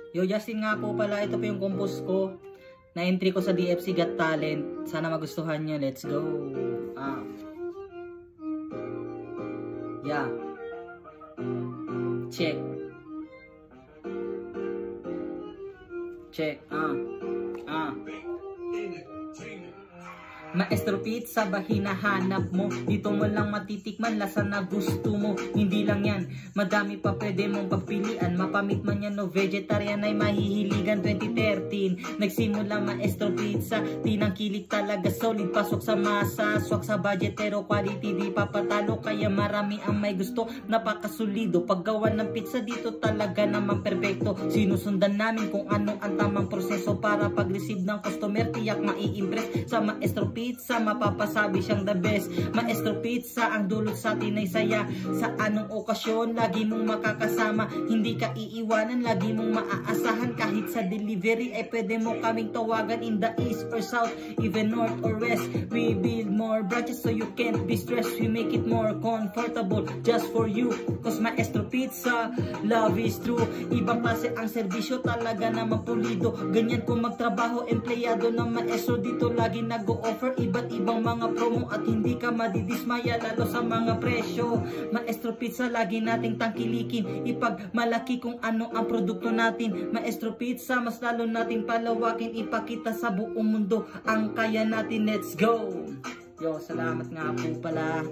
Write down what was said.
Yo, Justin nga po pala, ito po yung compose ko. Na-entry ko sa DFC Got Talent. Sana magustuhan nyo. Let's go. Yeah. Check. Check. Maestro Pizza ba hinahanap mo? Dito mo lang matitikman lasa na gusto mo. Hindi lang yan, madami pa pwede mong pagpilian. Mapamit man yan o vegetarian ay mahihiligan. 2013 nagsimula Maestro Pizza, tinangkilik talaga solid. Pasok sa masa, swak sa budget pero quality di papatalo. Kaya marami ang may gusto, napakasulido. Paggawa ng pizza dito talaga naman perfecto. Sinusundan namin kung ano ang tamang proseso para pag-receive ng customer tiyak mai-impress. Sa Maestro Pizza mapapasabi siyang the best. Maestro Pizza ang dulot sa atin ay saya. Sa anong okasyon lagi mong makakasama, hindi ka iiwanan, lagi mong maaasahan. Kahit sa delivery ay pwede mo kaming tawagan. In the east or south, even north or west, we build more branches so you can't be stressed. We make it more comfortable just for you, cause Maestro Pizza, love is true. Ibang klase ang serbisyo, talaga naman pulido. Ganyan kung magtrabaho, empleyado ng Maestro. Dito lagi nag-o-offer iba't ibang mga promo at hindi ka madidismaya lalo sa mga presyo. Maestro Pizza lagi nating tangkilikin, ipagmalaki kung ano ang produkto natin. Maestro Pizza mas lalo nating palawakin, ipakita sa buong mundo ang kaya natin. Let's go! Yo, salamat nga po pala.